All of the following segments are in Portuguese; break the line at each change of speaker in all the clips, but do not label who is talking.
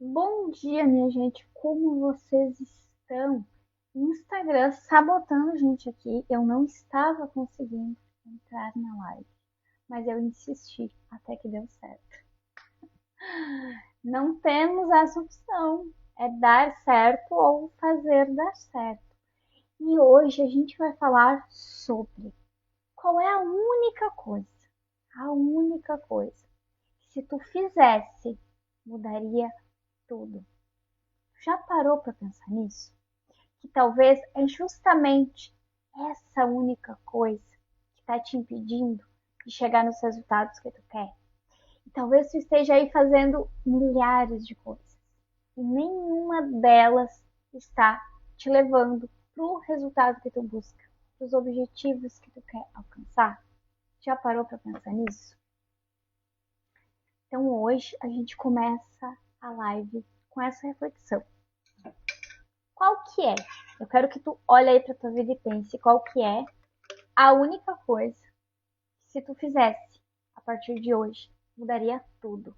Bom dia, minha gente. Como vocês estão? Instagram sabotando a gente aqui. Eu não estava conseguindo entrar na live, mas eu insisti até que deu certo. Não temos essa opção. É dar certo ou fazer dar certo. E hoje a gente vai falar sobre qual é a única coisa que se tu fizesse mudaria tudo. Já parou para pensar nisso? Que talvez é justamente essa única coisa que está te impedindo de chegar nos resultados que tu quer. E talvez tu esteja aí fazendo milhares de coisas e nenhuma delas está te levando para o resultado que tu busca, para os objetivos que tu quer alcançar. Já parou para pensar nisso? Então hoje a gente começa a live com essa reflexão. Qual que é? Eu quero que tu olhe aí pra tua vida e pense qual que é a única coisa que se tu fizesse a partir de hoje, mudaria tudo.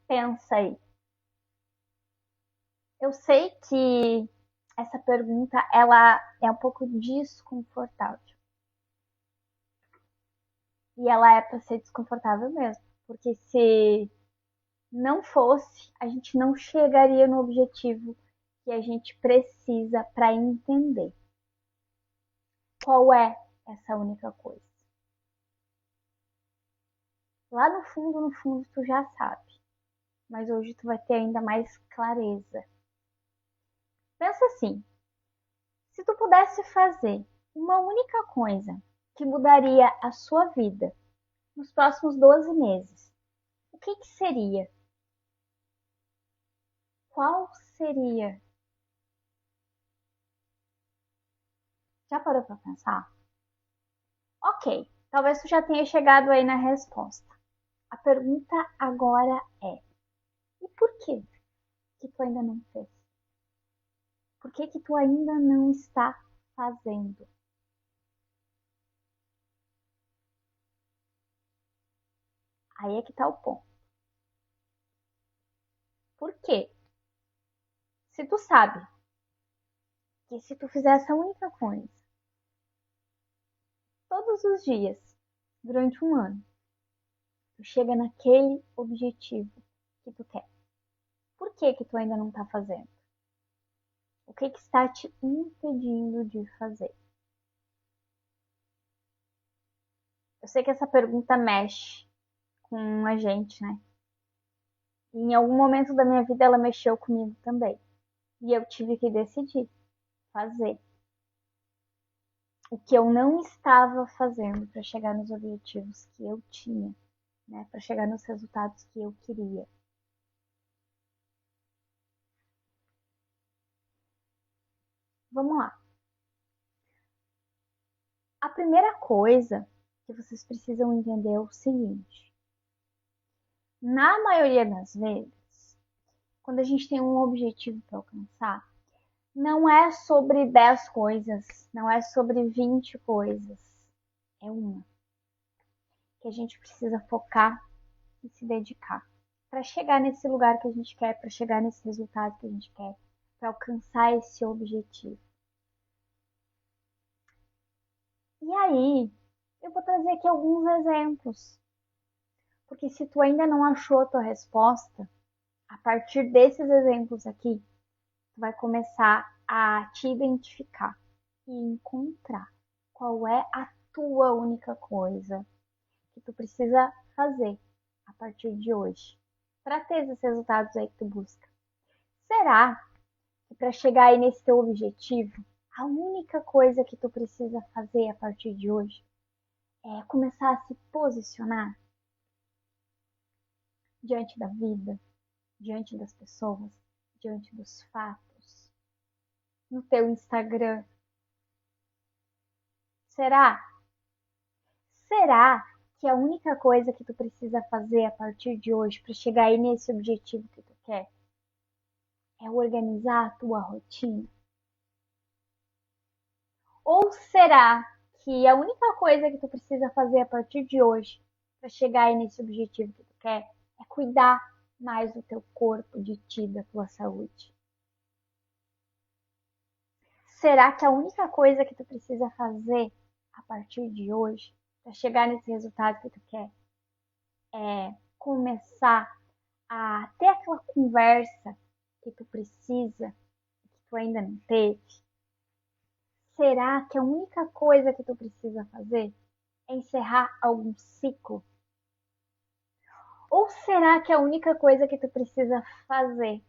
Pensa aí. Eu sei que essa pergunta ela é um pouco desconfortável. E ela é para ser desconfortável mesmo, porque se não fosse, a gente não chegaria no objetivo que a gente precisa para entender. Qual é essa única coisa? Lá no fundo, tu já sabe. Mas hoje tu vai ter ainda mais clareza. Pensa assim, se tu pudesse fazer uma única coisa que mudaria a sua vida nos próximos 12 meses, o que que seria? Qual seria? Já parou para pensar? Ok, talvez tu já tenha chegado aí na resposta. A pergunta agora é: e por que tu ainda não fez? Por que tu ainda não está fazendo? Aí é que tá o ponto. Por quê? Se tu sabe que se tu fizer essa única coisa todos os dias, durante um ano, tu chega naquele objetivo que tu quer. Por que tu ainda não tá fazendo? O que está te impedindo de fazer? Eu sei que essa pergunta mexe com a gente, né? E em algum momento da minha vida ela mexeu comigo também. E eu tive que decidir fazer o que eu não estava fazendo para chegar nos objetivos que eu tinha, né? Para chegar nos resultados que eu queria. Vamos lá. A primeira coisa que vocês precisam entender é o seguinte: na maioria das vezes, quando a gente tem um objetivo para alcançar, não é sobre 10 coisas, não é sobre 20 coisas, é uma que a gente precisa focar e se dedicar para chegar nesse lugar que a gente quer, para chegar nesse resultado que a gente quer, para alcançar esse objetivo. E aí, eu vou trazer aqui alguns exemplos, porque se tu ainda não achou a tua resposta, a partir desses exemplos aqui, tu vai começar a te identificar e encontrar qual é a tua única coisa que tu precisa fazer a partir de hoje para ter esses resultados aí que tu busca. Será que para chegar aí nesse teu objetivo, a única coisa que tu precisa fazer a partir de hoje é começar a se posicionar diante da vida, diante das pessoas, diante dos fatos, no teu Instagram? Será? Será que a única coisa que tu precisa fazer a partir de hoje para chegar aí nesse objetivo que tu quer é organizar a tua rotina? Ou será que a única coisa que tu precisa fazer a partir de hoje para chegar aí nesse objetivo que tu quer é cuidar mais do teu corpo, de ti, da tua saúde. Será que a única coisa que tu precisa fazer a partir de hoje para chegar nesse resultado que tu quer é começar a ter aquela conversa que tu precisa, que tu ainda não teve? Será que a única coisa que tu precisa fazer é encerrar algum ciclo? Ou será que a única coisa que tu precisa fazer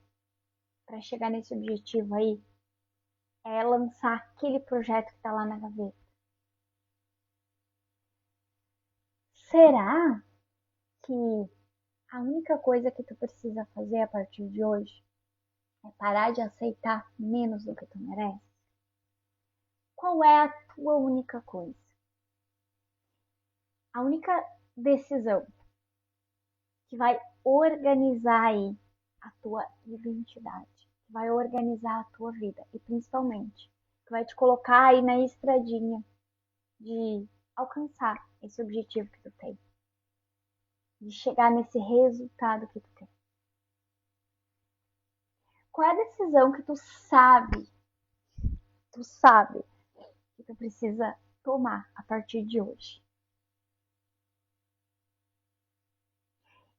para chegar nesse objetivo aí é lançar aquele projeto que tá lá na gaveta? Será que a única coisa que tu precisa fazer a partir de hoje é parar de aceitar menos do que tu merece? Qual é a tua única coisa? A única decisão que vai organizar aí a tua identidade, que vai organizar a tua vida e principalmente que vai te colocar aí na estradinha de alcançar esse objetivo que tu tem, de chegar nesse resultado que tu tem. Qual é a decisão que tu sabe que tu precisa tomar a partir de hoje?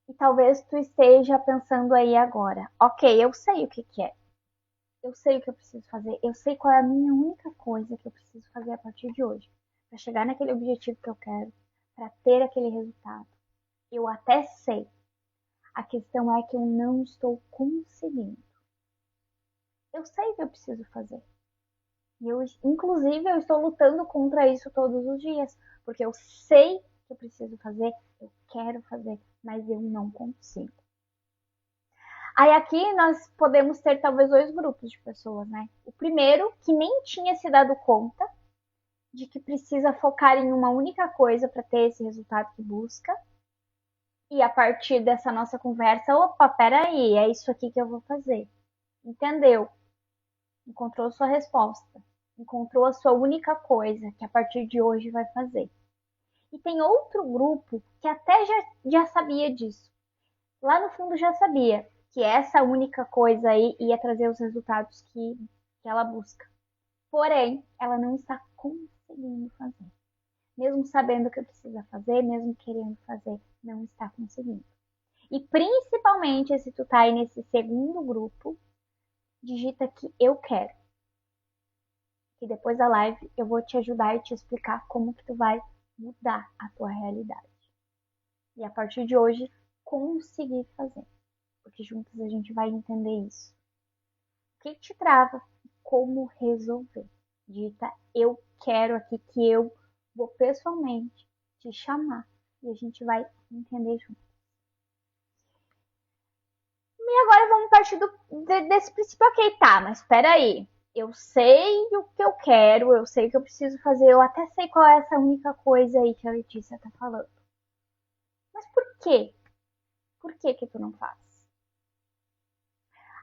E talvez tu esteja pensando aí agora, ok, eu sei o que é, eu sei o que eu preciso fazer, eu sei qual é a minha única coisa que eu preciso fazer a partir de hoje para chegar naquele objetivo que eu quero, para ter aquele resultado. Eu até sei. A questão é que eu não estou conseguindo. Eu sei o que eu preciso fazer. E inclusive, eu estou lutando contra isso todos os dias, porque eu sei que eu preciso fazer, eu quero fazer, mas eu não consigo. Aí aqui nós podemos ter talvez dois grupos de pessoas, né? O primeiro, que nem tinha se dado conta de que precisa focar em uma única coisa para ter esse resultado que busca. E a partir dessa nossa conversa, opa, peraí, é isso aqui que eu vou fazer. Entendeu? Encontrou sua resposta. Encontrou a sua única coisa que a partir de hoje vai fazer. E tem outro grupo que até já sabia disso. Lá no fundo já sabia que essa única coisa aí ia trazer os resultados que ela busca. Porém, ela não está conseguindo fazer. Mesmo sabendo o que precisa fazer, mesmo querendo fazer, não está conseguindo. E principalmente se tu tá aí nesse segundo grupo, digita que eu quero. Que depois da live eu vou te ajudar e te explicar como que tu vai mudar a tua realidade. E a partir de hoje, conseguir fazer. Porque juntos a gente vai entender isso. O que te trava e como resolver. Digita eu quero aqui que eu vou pessoalmente te chamar e a gente vai entender junto. E agora vamos partir desse princípio, ok, tá, mas espera aí. Eu sei o que eu quero, eu sei o que eu preciso fazer, eu até sei qual é essa única coisa aí que a Letícia tá falando. Mas por quê? Por que tu não faz?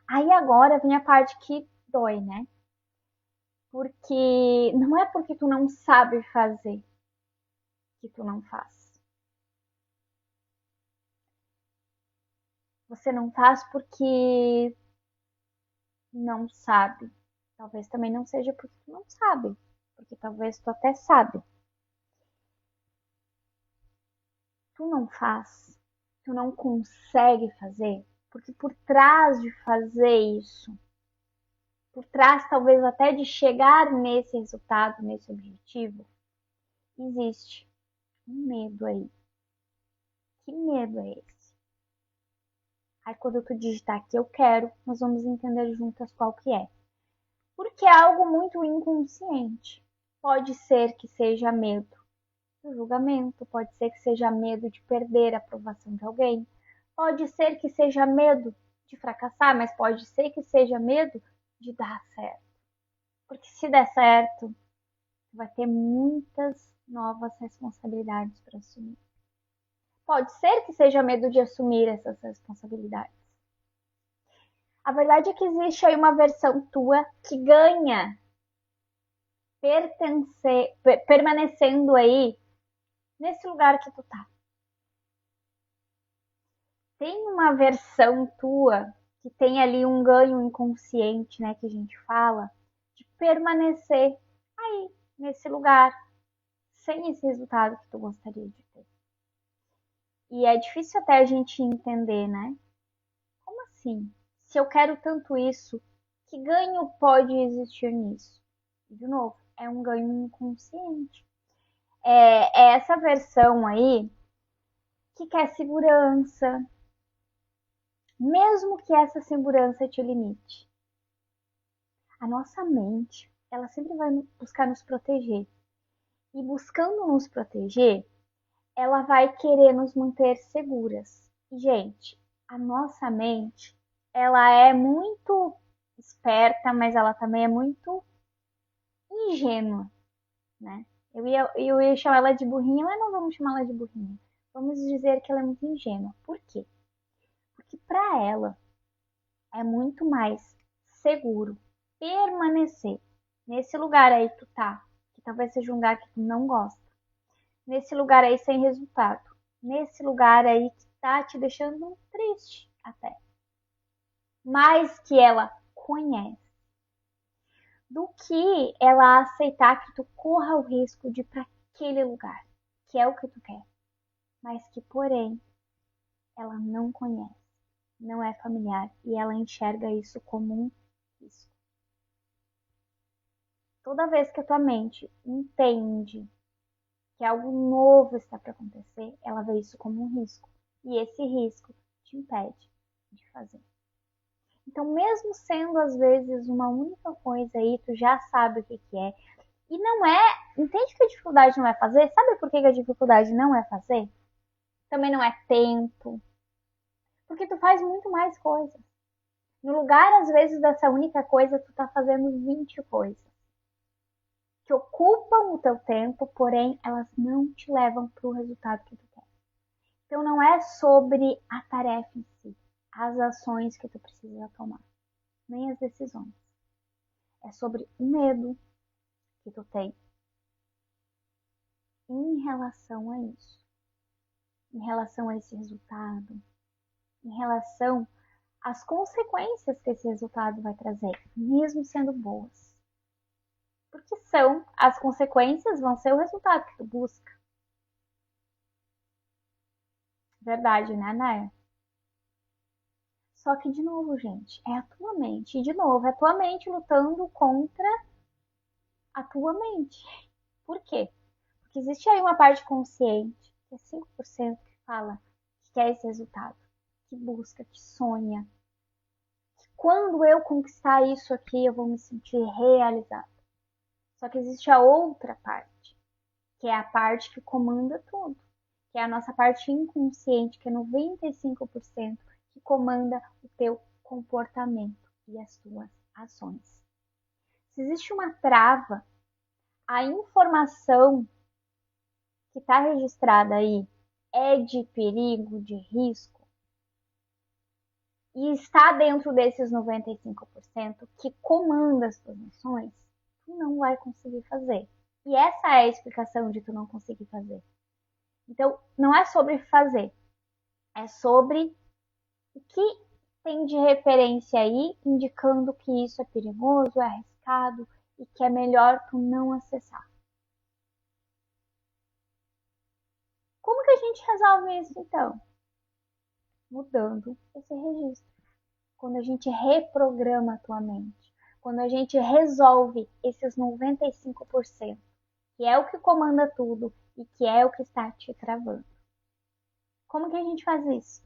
Aí agora vem a parte que dói, né? Porque não é porque tu não sabe fazer que tu não faz. Você não faz porque não sabe. Talvez também não seja porque tu não sabe. Porque talvez tu até sabe. Tu não faz. Tu não consegue fazer. Porque por trás de fazer isso, por trás talvez até de chegar nesse resultado, nesse objetivo, existe um medo aí. Que medo é esse? Aí quando tu digitar aqui eu quero, nós vamos entender juntas qual que é. Porque é algo muito inconsciente. Pode ser que seja medo do julgamento, pode ser que seja medo de perder a aprovação de alguém, pode ser que seja medo de fracassar, mas pode ser que seja medo de dar certo. Porque se der certo, vai ter muitas novas responsabilidades para assumir. Pode ser que seja medo de assumir essas responsabilidades. A verdade é que existe aí uma versão tua que ganha permanecendo aí nesse lugar que tu tá. tem uma versão tua que tem ali um ganho inconsciente, né, que a gente fala, de permanecer aí, nesse lugar, sem esse resultado que tu gostaria de ter. E é difícil até a gente entender, né? Como assim? Se eu quero tanto isso, que ganho pode existir nisso? De novo, é um ganho inconsciente. É essa versão aí que quer segurança, mesmo que essa segurança te limite. A nossa mente, ela sempre vai buscar nos proteger. E buscando nos proteger, ela vai querer nos manter seguras. E, gente, a nossa mente, ela é muito esperta, mas ela também é muito ingênua, né? Eu ia chamar ela de burrinha, mas não vamos chamar ela de burrinha. Vamos dizer que ela é muito ingênua. Por quê? Porque para ela é muito mais seguro permanecer nesse lugar aí que tu tá, que talvez seja um lugar que tu não gosta, nesse lugar aí sem resultado, nesse lugar aí que tá te deixando triste até, mas que ela conhece, do que ela aceitar que tu corra o risco de ir para aquele lugar, que é o que tu quer, mas que porém ela não conhece, não é familiar e ela enxerga isso como um risco. Toda vez que a tua mente entende que algo novo está para acontecer, ela vê isso como um risco. E esse risco te impede de fazer. Então, mesmo sendo às vezes uma única coisa aí, tu já sabe o que é. E não é. Entende que a dificuldade não é fazer? Sabe por que a dificuldade não é fazer? Também não é tempo. Porque tu faz muito mais coisas. No lugar, às vezes, dessa única coisa, tu tá fazendo 20 coisas que ocupam o teu tempo, porém elas não te levam para o resultado que tu quer. Então não é sobre a tarefa em si, as ações que tu precisa tomar, nem as decisões. É sobre o medo que tu tem em relação a isso, em relação a esse resultado, em relação às consequências que esse resultado vai trazer, mesmo sendo boas. Porque as consequências vão ser o resultado que tu busca. Verdade, né, Naya? Só que, de novo, gente, é a tua mente. E, de novo, é a tua mente lutando contra a tua mente. Por quê? Porque existe aí uma parte consciente, que é 5% que fala que quer esse resultado, que busca, que sonha. Que quando eu conquistar isso aqui, eu vou me sentir realizado. Só que existe a outra parte, que é a parte que comanda tudo. Que é a nossa parte inconsciente, que é 95% que comanda o teu comportamento e as tuas ações. Se existe uma trava, a informação que está registrada aí é de perigo, de risco, e está dentro desses 95% que comanda as tuas ações, tu não vai conseguir fazer. E essa é a explicação de tu não conseguir fazer. Então, não é sobre fazer, é sobre o que tem de referência aí, indicando que isso é perigoso, é arriscado e que é melhor tu não acessar. Como que a gente resolve isso então? Mudando esse registro. Quando a gente reprograma a tua mente, quando a gente resolve esses 95%, que é o que comanda tudo e que é o que está te travando. Como que a gente faz isso?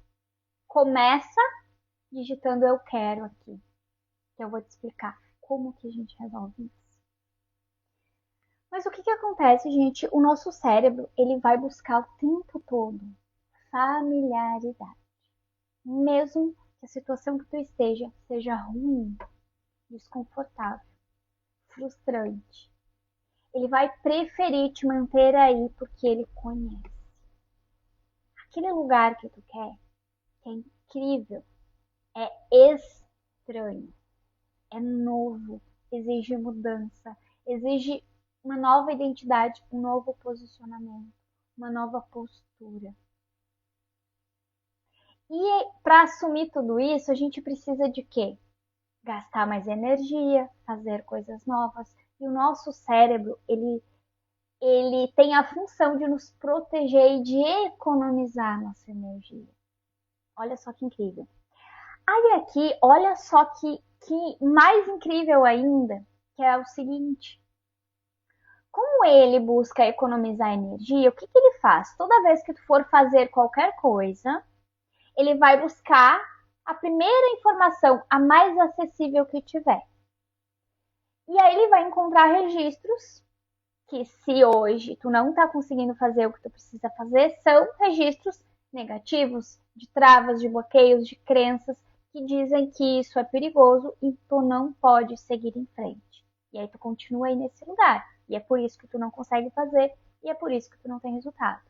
Começa digitando eu quero aqui, que eu vou te explicar como que a gente resolve isso. Mas o que acontece, gente? O nosso cérebro, ele vai buscar o tempo todo familiaridade. Mesmo que a situação que tu esteja seja ruim, desconfortável, frustrante. Ele vai preferir te manter aí porque ele conhece. Aquele lugar que tu quer, que é incrível, é estranho, é novo, exige mudança, exige uma nova identidade, um novo posicionamento, uma nova postura. E para assumir tudo isso, a gente precisa de quê? Gastar mais energia, fazer coisas novas. E o nosso cérebro, ele tem a função de nos proteger e de economizar nossa energia. Olha só que incrível. Aí aqui, olha só que mais incrível ainda, que é o seguinte. Como ele busca economizar energia, o que ele faz? Toda vez que tu for fazer qualquer coisa, ele vai buscar a primeira informação, a mais acessível que tiver. E aí ele vai encontrar registros que, se hoje tu não está conseguindo fazer o que tu precisa fazer, são registros negativos, de travas, de bloqueios, de crenças que dizem que isso é perigoso e tu não pode seguir em frente. E aí tu continua aí nesse lugar. E é por isso que tu não consegue fazer e é por isso que tu não tem resultado.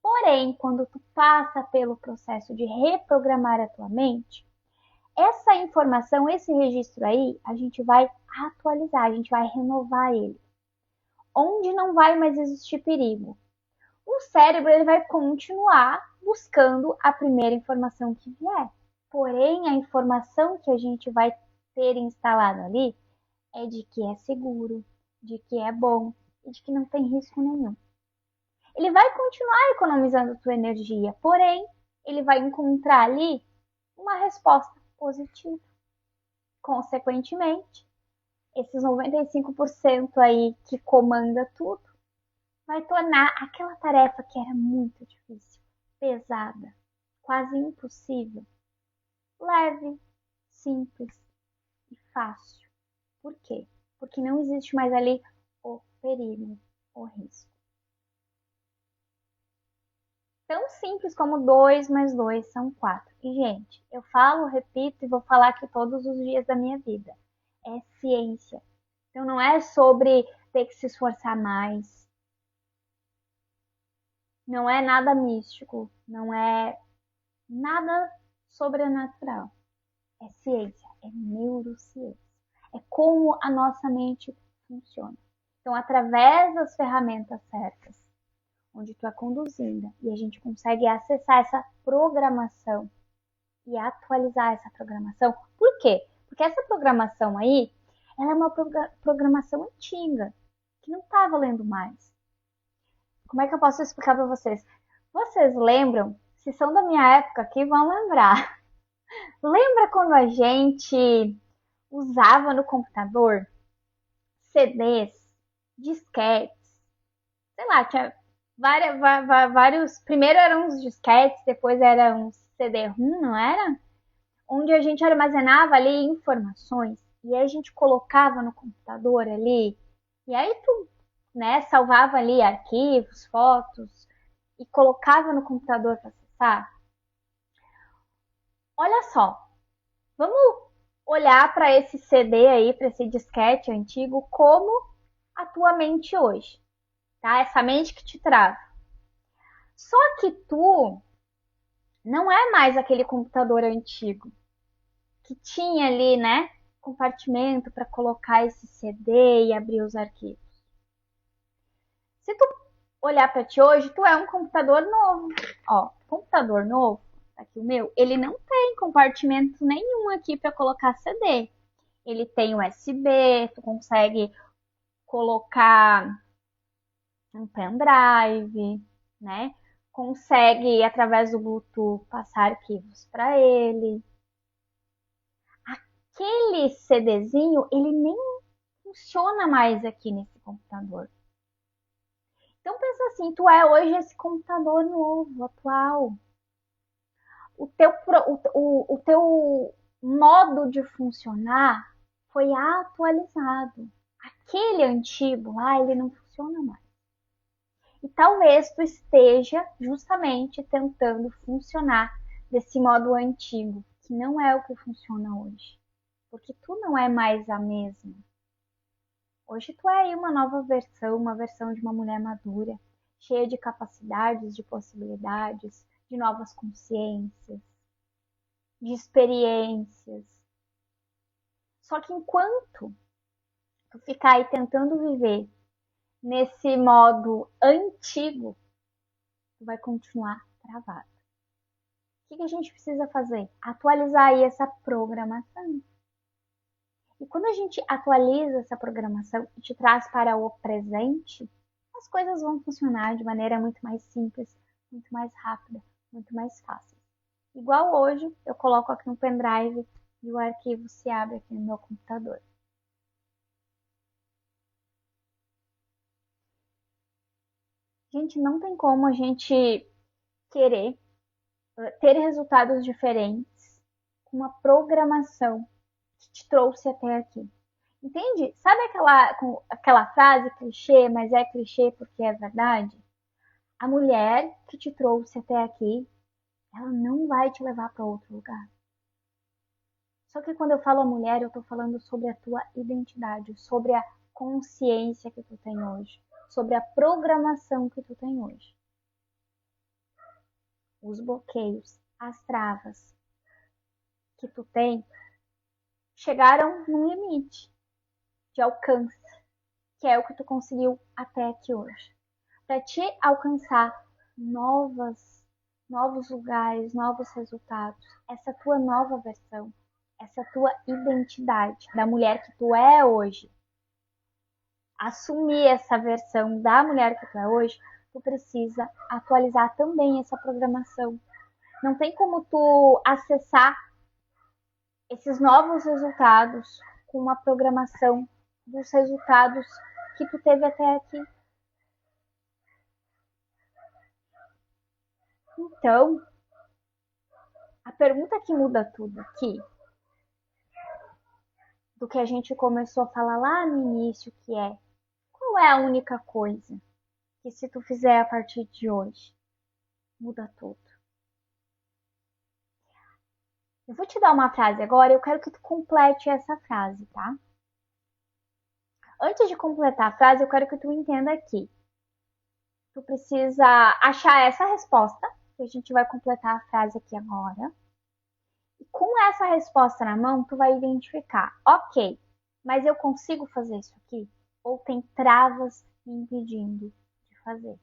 Porém, quando tu passa pelo processo de reprogramar a tua mente, essa informação, esse registro aí, a gente vai atualizar, a gente vai renovar ele. Onde não vai mais existir perigo. O cérebro ele vai continuar buscando a primeira informação que vier. Porém, a informação que a gente vai ter instalada ali é de que é seguro, de que é bom e de que não tem risco nenhum. Ele vai continuar economizando tua energia, porém, ele vai encontrar ali uma resposta positiva. Consequentemente, esses 95% aí que comanda tudo, vai tornar aquela tarefa que era muito difícil, pesada, quase impossível, leve, simples e fácil. Por quê? Porque não existe mais ali o perigo, o risco. Tão simples como 2 mais 2 são 4. E, gente, eu falo, repito e vou falar aqui todos os dias da minha vida. É ciência. Então não é sobre ter que se esforçar mais. Não é nada místico. Não é nada sobrenatural. É ciência. É neurociência. É como a nossa mente funciona. Então, através das ferramentas certas, onde tu é conduzida e a gente consegue acessar essa programação e atualizar essa programação. Por quê? Porque essa programação aí, ela é uma programação antiga, que não está valendo mais. Como é que eu posso explicar para vocês? Vocês lembram? Se são da minha época aqui, vão lembrar. Lembra quando a gente usava no computador CDs, disquetes, sei lá, tinha vários. Primeiro eram os disquetes, depois eram uns CD-ROM, não era? Onde a gente armazenava ali informações e aí a gente colocava no computador ali, e aí tu, né, salvava ali arquivos, fotos e colocava no computador para acessar. Olha só, vamos olhar para esse CD aí, para esse disquete antigo, como a tua mente hoje, tá? Essa mente que te trava. Só que tu não é mais aquele computador antigo que tinha ali, né, compartimento para colocar esse CD e abrir os arquivos. Se tu olhar para ti hoje, tu é um computador novo. Ó, computador novo, aqui o meu, ele não tem compartimento nenhum aqui para colocar CD. Ele tem USB, tu consegue colocar um pendrive, né? Consegue, através do Bluetooth, passar arquivos para ele. Aquele CDzinho, ele nem funciona mais aqui nesse computador. Então pensa assim, tu é hoje esse computador novo, atual. O teu modo de funcionar foi atualizado. Aquele antigo lá, ele não funciona mais. E talvez tu esteja justamente tentando funcionar desse modo antigo, que não é o que funciona hoje. Porque tu não é mais a mesma. Hoje tu é aí uma nova versão, uma versão de uma mulher madura, cheia de capacidades, de possibilidades, de novas consciências, de experiências. Só que enquanto tu ficar aí tentando viver nesse modo antigo, tu vai continuar travado. O que a gente precisa fazer? Atualizar aí essa programação. E quando a gente atualiza essa programação e te traz para o presente, as coisas vão funcionar de maneira muito mais simples, muito mais rápida, muito mais fácil. Igual hoje, eu coloco aqui no pendrive e o arquivo se abre aqui no meu computador. Gente, não tem como a gente querer ter resultados diferentes com uma programação que te trouxe até aqui. Entende? Sabe aquela frase clichê, mas é clichê porque é verdade? A mulher que te trouxe até aqui, ela não vai te levar para outro lugar. Só que quando eu falo a mulher, eu estou falando sobre a tua identidade, sobre a consciência que tu tem hoje, sobre a programação que tu tem hoje. Os bloqueios, as travas que tu tem chegaram num limite de alcance, que é o que tu conseguiu até aqui hoje. Para te alcançar novos lugares, novos resultados, essa tua nova versão, essa tua identidade da mulher que tu é hoje, assumir essa versão da mulher que tu é hoje, tu precisa atualizar também essa programação. Não tem como tu acessar esses novos resultados com uma programação dos resultados que tu teve até aqui. Então, a pergunta que muda tudo aqui, do que a gente começou a falar lá no início, que é: qual é a única coisa que se tu fizer a partir de hoje, muda tudo? Eu vou te dar uma frase agora e eu quero que tu complete essa frase, tá? Antes de completar a frase, eu quero que tu entenda aqui. Tu precisa achar essa resposta, que a gente vai completar a frase aqui agora. E com essa resposta na mão, tu vai identificar: ok, mas eu consigo fazer isso aqui? Ou tem travas me impedindo de fazer?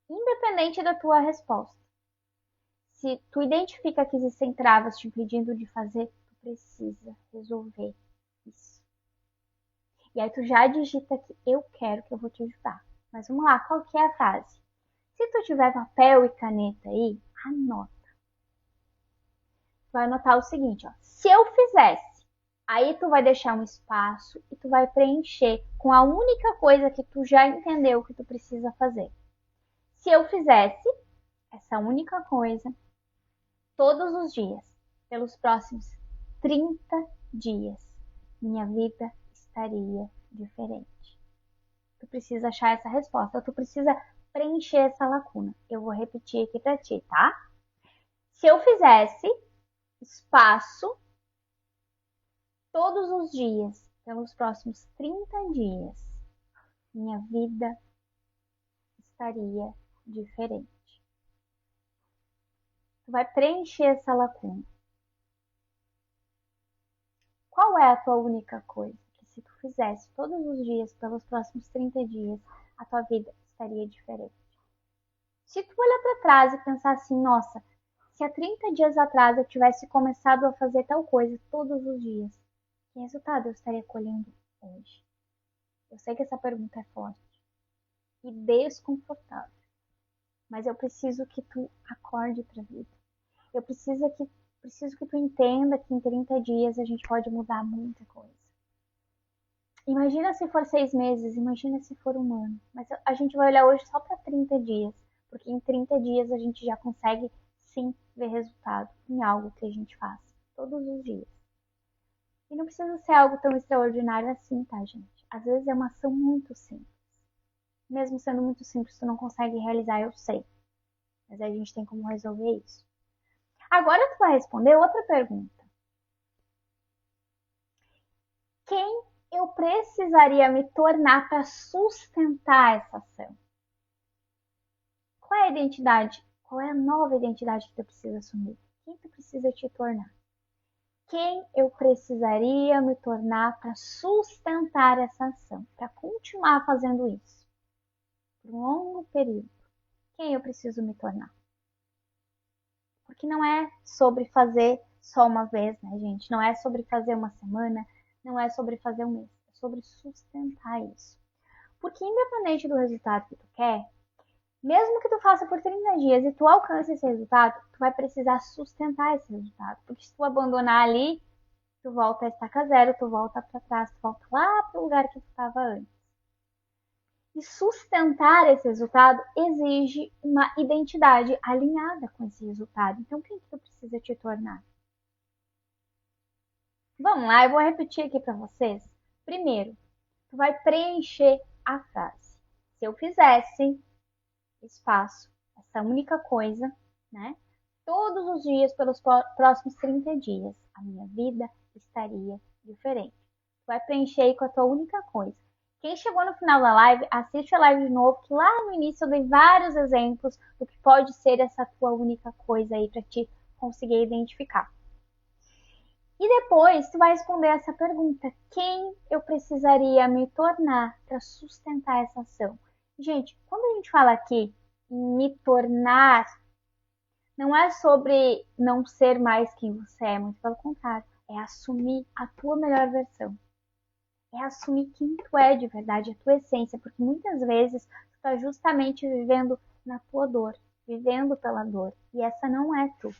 Independente da tua resposta. Se tu identifica que existem travas te impedindo de fazer, tu precisa resolver isso. E aí tu já digita que eu quero, que eu vou te ajudar. Mas vamos lá, qual que é a frase? Se tu tiver papel e caneta aí, anota. Tu vai anotar o seguinte, ó: se eu fizesse, aí tu vai deixar um espaço e tu vai preencher com a única coisa que tu já entendeu que tu precisa fazer. Se eu fizesse essa única coisa todos os dias, pelos próximos 30 dias, minha vida estaria diferente. Tu precisa achar essa resposta, tu precisa preencher essa lacuna. Eu vou repetir aqui para ti, tá? Se eu fizesse espaço todos os dias, pelos próximos 30 dias, minha vida estaria diferente. Tu vai preencher essa lacuna. Qual é a tua única coisa que se tu fizesse todos os dias, pelos próximos 30 dias, a tua vida estaria diferente? Se tu olhar para trás e pensar assim: nossa, se há 30 dias atrás eu tivesse começado a fazer tal coisa todos os dias, que resultado eu estaria colhendo hoje? Eu sei que essa pergunta é forte e desconfortável, mas eu preciso que tu acorde para a vida. Eu preciso que tu entenda que em 30 dias a gente pode mudar muita coisa. Imagina se for 6 meses, imagina se for um ano. Mas a gente vai olhar hoje só para 30 dias, porque em 30 dias a gente já consegue sim ver resultado em algo que a gente faz todos os dias. E não precisa ser algo tão extraordinário assim, tá, gente? Às vezes é uma ação muito simples. Mesmo sendo muito simples, tu não consegue realizar, eu sei. Mas a gente tem como resolver isso. Agora tu vai responder outra pergunta. Quem eu precisaria me tornar para sustentar essa ação? Qual é a identidade? Qual é a nova identidade que tu precisa assumir? Quem tu precisa te tornar? Quem eu precisaria me tornar para sustentar essa ação? Para continuar fazendo isso? Por um longo período. Quem eu preciso me tornar? Porque não é sobre fazer só uma vez, né, gente? Não é sobre fazer uma semana, não é sobre fazer um mês. É sobre sustentar isso. Porque independente do resultado que tu quer, mesmo que tu faça por 30 dias e tu alcance esse resultado, tu vai precisar sustentar esse resultado. Porque se tu abandonar ali, tu volta a estaca zero, tu volta para trás, tu volta lá para o lugar que tu estava antes. E sustentar esse resultado exige uma identidade alinhada com esse resultado. Então, quem que tu precisa te tornar? Vamos lá, eu vou repetir aqui para vocês. Primeiro, tu vai preencher a frase. Se eu fizesse espaço, essa única coisa, né? Todos os dias pelos próximos 30 dias, a minha vida estaria diferente. Tu vai preencher aí com a tua única coisa. Quem chegou no final da live, assiste a live de novo, que lá no início eu dei vários exemplos do que pode ser essa tua única coisa aí para te conseguir identificar. E depois tu vai responder essa pergunta: quem eu precisaria me tornar para sustentar essa ação? Gente, quando a gente fala aqui em me tornar, não é sobre não ser mais quem você é, muito pelo contrário, é assumir a tua melhor versão. É assumir quem tu é de verdade, a tua essência, porque muitas vezes tu está justamente vivendo na tua dor, vivendo pela dor, e essa não é tu.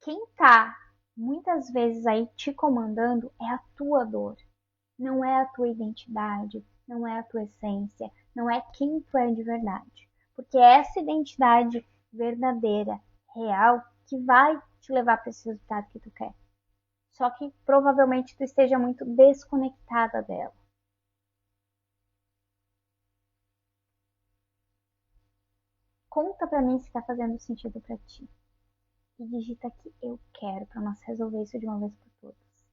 Quem tá muitas vezes aí te comandando é a tua dor, não é a tua identidade, não é a tua essência, não é quem tu é de verdade. Porque é essa identidade verdadeira, real, que vai te levar para esse resultado que tu quer. Só que provavelmente tu esteja muito desconectada dela. Conta pra mim se está fazendo sentido para ti. E digita aqui eu quero para nós resolver isso de uma vez por todas.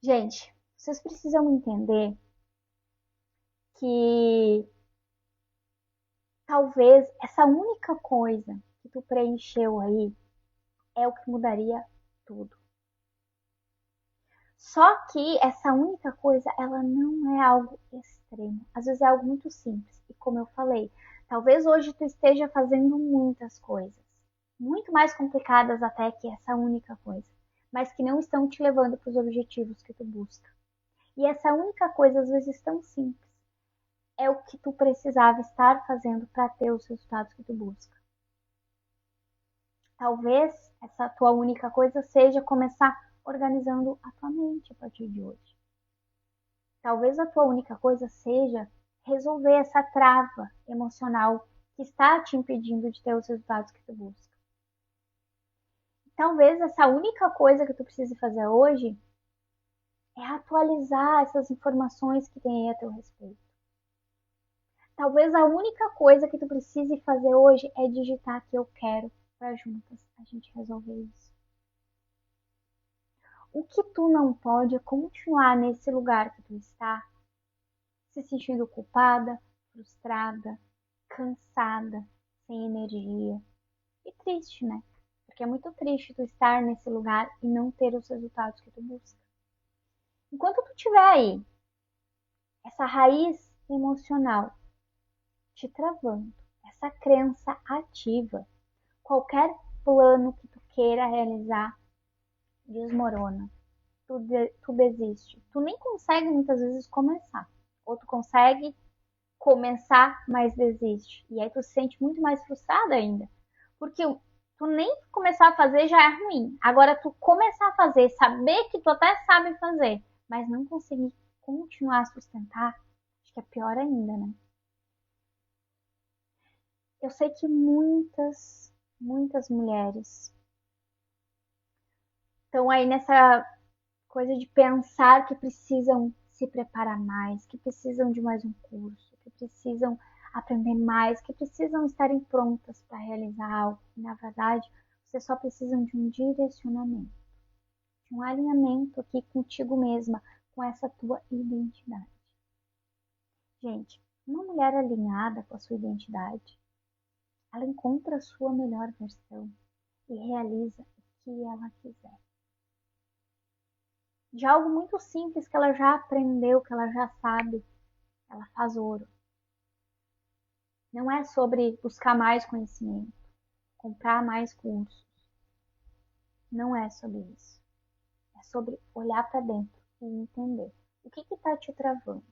Gente, vocês precisam entender que talvez essa única coisa que tu preencheu aí é o que mudaria tudo. Só que essa única coisa, ela não é algo extremo. Às vezes é algo muito simples. E como eu falei, talvez hoje tu esteja fazendo muitas coisas, muito mais complicadas até que essa única coisa, mas que não estão te levando para os objetivos que tu busca. E essa única coisa, às vezes tão simples, é o que tu precisava estar fazendo para ter os resultados que tu busca. Talvez essa tua única coisa seja começar organizando a tua mente a partir de hoje. Talvez a tua única coisa seja resolver essa trava emocional que está te impedindo de ter os resultados que tu busca. Talvez essa única coisa que tu precise fazer hoje é atualizar essas informações que tem aí a teu respeito. Talvez a única coisa que tu precise fazer hoje é digitar que eu quero para juntas a gente resolver isso. O que tu não pode é continuar nesse lugar que tu está, se sentindo culpada, frustrada, cansada, sem energia e triste, né? Porque é muito triste tu estar nesse lugar e não ter os resultados que tu busca. Enquanto tu tiver aí essa raiz emocional te travando, essa crença ativa, qualquer plano que tu queira realizar desmorona. Tu desiste. Tu nem consegue muitas vezes começar. Ou tu consegue começar, mas desiste. E aí tu se sente muito mais frustrada ainda. Porque tu nem começar a fazer já é ruim. Agora tu começar a fazer, saber que tu até sabe fazer, mas não conseguir continuar a sustentar, acho que é pior ainda, né? Eu sei que muitas mulheres estão aí nessa coisa de pensar que precisam se preparar mais, que precisam de mais um curso, que precisam aprender mais, que precisam estarem prontas para realizar algo. E, na verdade, vocês só precisam de um direcionamento, de um alinhamento aqui contigo mesma, com essa tua identidade. Gente, uma mulher alinhada com a sua identidade, ela encontra a sua melhor versão e realiza o que ela quiser. De algo muito simples que ela já aprendeu, que ela já sabe, ela faz ouro. Não é sobre buscar mais conhecimento, comprar mais cursos. Não é sobre isso. É sobre olhar para dentro e entender o que está te travando.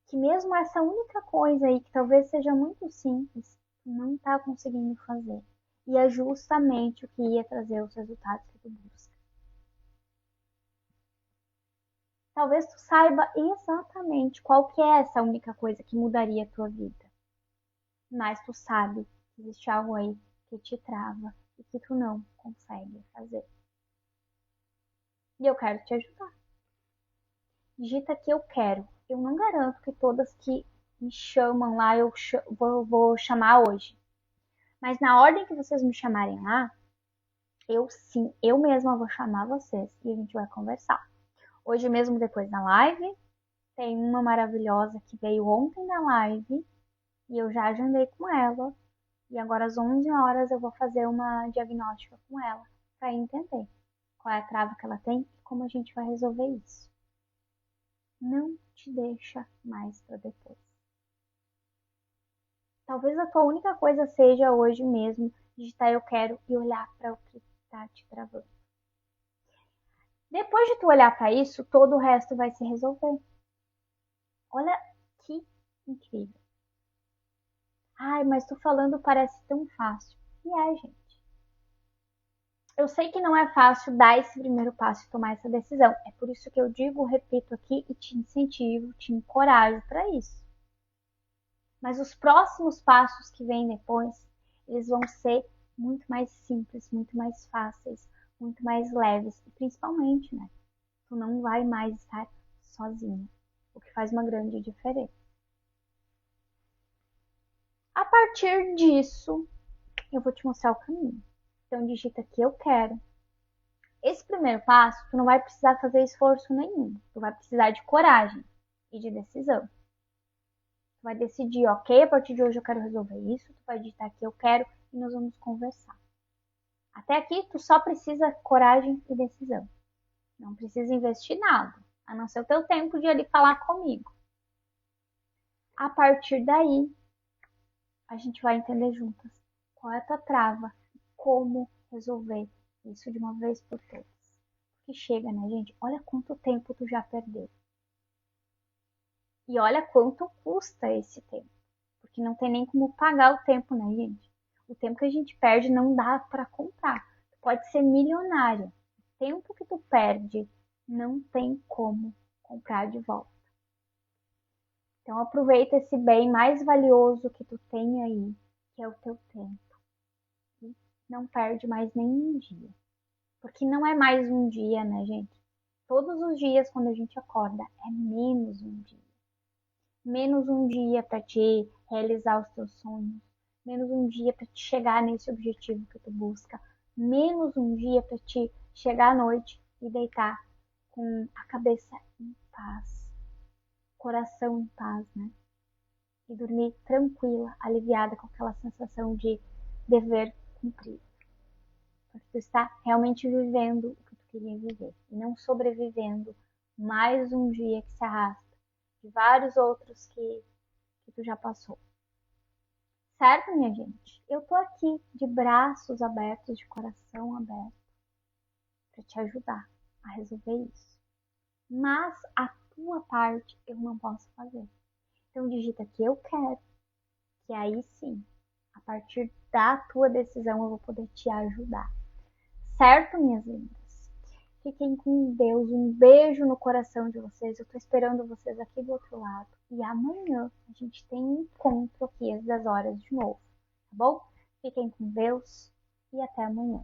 Que mesmo essa única coisa aí, que talvez seja muito simples, tu não está conseguindo fazer. E é justamente o que ia trazer os resultados que tu busca. Talvez tu saiba exatamente qual que é essa única coisa que mudaria a tua vida. Mas tu sabe que existe algo aí que te trava e que tu não consegue fazer. E eu quero te ajudar. Digita que eu quero. Eu não garanto que todas que me chamam lá eu vou chamar hoje. Mas na ordem que vocês me chamarem lá, eu mesma vou chamar vocês e a gente vai conversar. Hoje mesmo, depois da live, tem uma maravilhosa que veio ontem na live e eu já agendei com ela. E agora às 11 horas eu vou fazer uma diagnóstica com ela para entender qual é a trava que ela tem e como a gente vai resolver isso. Não te deixa mais para depois. Talvez a tua única coisa seja hoje mesmo digitar eu quero e olhar para o que está te travando. Depois de tu olhar para isso, todo o resto vai se resolver. Olha que incrível. Ai, mas tu falando parece tão fácil. E é, gente. Eu sei que não é fácil dar esse primeiro passo e tomar essa decisão. É por isso que eu digo, repito aqui e te incentivo, te encorajo para isso. Mas os próximos passos que vêm depois, eles vão ser muito mais simples, muito mais fáceis, muito mais leves. E principalmente, né? Tu não vai mais estar sozinho, o que faz uma grande diferença. A partir disso, eu vou te mostrar o caminho. Então, digita aqui, eu quero. Esse primeiro passo, tu não vai precisar fazer esforço nenhum. Tu vai precisar de coragem e de decisão. Tu vai decidir, ok, a partir de hoje eu quero resolver isso. Tu vai digitar aqui, eu quero, e nós vamos conversar. Até aqui, tu só precisa coragem e decisão. Não precisa investir nada, a não ser o teu tempo de ir ali falar comigo. A partir daí, a gente vai entender juntas qual é a tua trava e como resolver isso de uma vez por todas. Que chega, né, gente? Olha quanto tempo tu já perdeu. E olha quanto custa esse tempo. Porque não tem nem como pagar o tempo, né, gente? O tempo que a gente perde não dá para comprar. Tu pode ser milionário. O tempo que tu perde não tem como comprar de volta. Então aproveita esse bem mais valioso que tu tem aí, que é o teu tempo. E não perde mais nenhum dia. Porque não é mais um dia, né, gente? Todos os dias, quando a gente acorda, é menos um dia. Menos um dia para te realizar os teus sonhos. Menos um dia para te chegar nesse objetivo que tu busca. Menos um dia para te chegar à noite e deitar com a cabeça em paz. Coração em paz, né? E dormir tranquila, aliviada, com aquela sensação de dever cumprido. Porque tu está realmente vivendo o que tu queria viver. E não sobrevivendo mais um dia que se arrasta de vários outros que tu já passou. Certo, minha gente? Eu tô aqui de braços abertos, de coração aberto, para te ajudar a resolver isso. Mas a tua parte eu não posso fazer. Então digita que eu quero, que aí sim, a partir da tua decisão eu vou poder te ajudar. Certo, minhas lindas? Fiquem com Deus, um beijo no coração de vocês. Eu tô esperando vocês aqui do outro lado. E amanhã a gente tem um encontro aqui às 10 horas de novo, tá bom? Fiquem com Deus e até amanhã.